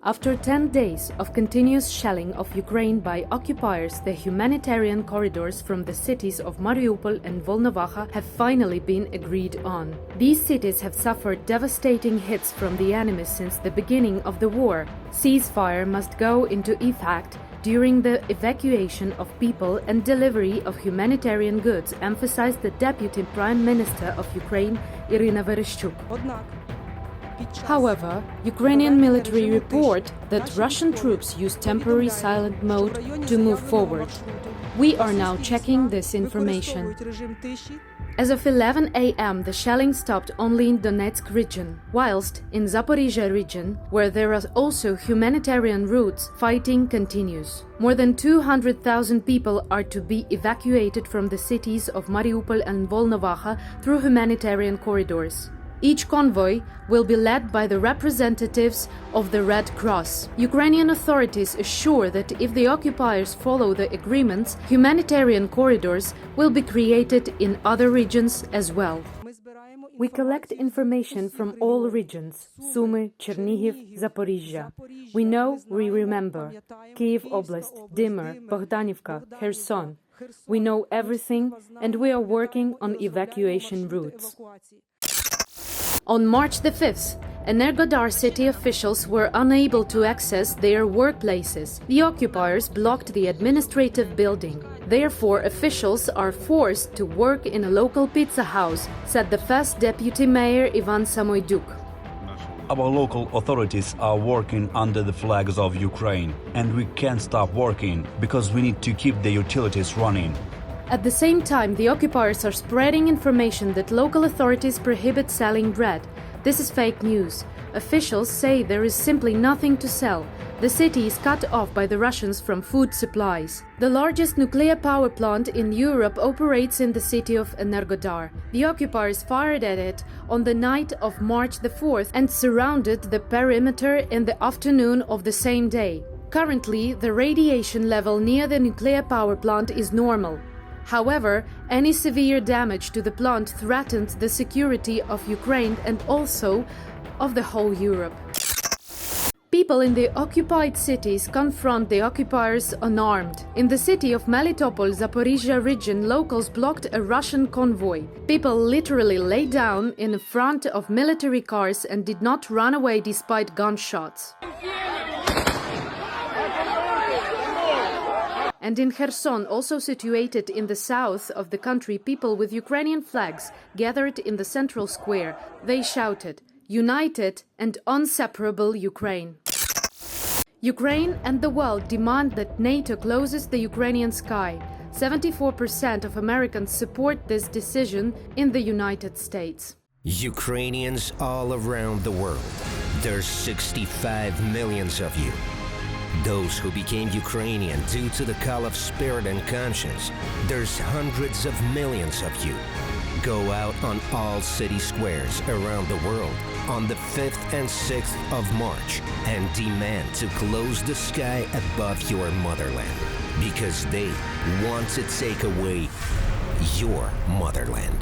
After 10 days of continuous shelling of Ukraine by occupiers, the humanitarian corridors from the cities of Mariupol and Volnovakha have finally been agreed on. These cities have suffered devastating hits from the enemy since the beginning of the war. Ceasefire must go into effect during the evacuation of people and delivery of humanitarian goods, emphasized the Deputy Prime Minister of Ukraine, Irina Vereshchuk. However, Ukrainian military report that Russian troops used temporary silent mode to move forward. We are now checking this information. As of 11 a.m., the shelling stopped only in Donetsk region, whilst in Zaporizhia region, where there are also humanitarian routes, fighting continues. More than 200,000 people are to be evacuated from the cities of Mariupol and Volnovakha through humanitarian corridors. Each convoy will be led by the representatives of the Red Cross. Ukrainian authorities assure that if the occupiers follow the agreements, humanitarian corridors will be created in other regions as well. We collect information from all regions: Sumy, Chernihiv, Zaporizhia. We know, we remember. Kyiv Oblast, Dnipro, Bogdanivka, Kherson. We know everything, and we are working on evacuation routes. On March the 5th, Energodar city officials were unable to access their workplaces. The occupiers blocked the administrative building. Therefore, officials are forced to work in a local pizza house, said the first deputy mayor Ivan Samoyduk. Our local authorities are working under the flags of Ukraine, and we can't stop working because we need to keep the utilities running. At the same time, the occupiers are spreading information that local authorities prohibit selling bread. This is fake news. Officials say there is simply nothing to sell. The city is cut off by the Russians from food supplies. The largest nuclear power plant in Europe operates in the city of Energodar. The occupiers fired at it on the night of March the 4th and surrounded the perimeter in the afternoon of the same day. Currently, the radiation level near the nuclear power plant is normal. However, any severe damage to the plant threatened the security of Ukraine and also of the whole Europe. People in the occupied cities confront the occupiers unarmed. In the city of Melitopol, Zaporizhia region, locals blocked a Russian convoy. People literally lay down in front of military cars and did not run away despite gunshots. And in Kherson, also situated in the south of the country, people with Ukrainian flags gathered in the central square. They shouted, "United and inseparable Ukraine." Ukraine and the world demand that NATO closes the Ukrainian sky. 74% of Americans support this decision in the United States. Ukrainians all around the world. There's 65 million of you. Those who became Ukrainian due to the call of spirit and conscience. There's hundreds of millions of you. Go out on all city squares around the world on the 5th and 6th of March and demand to close the sky above your motherland, because they want to take away your motherland.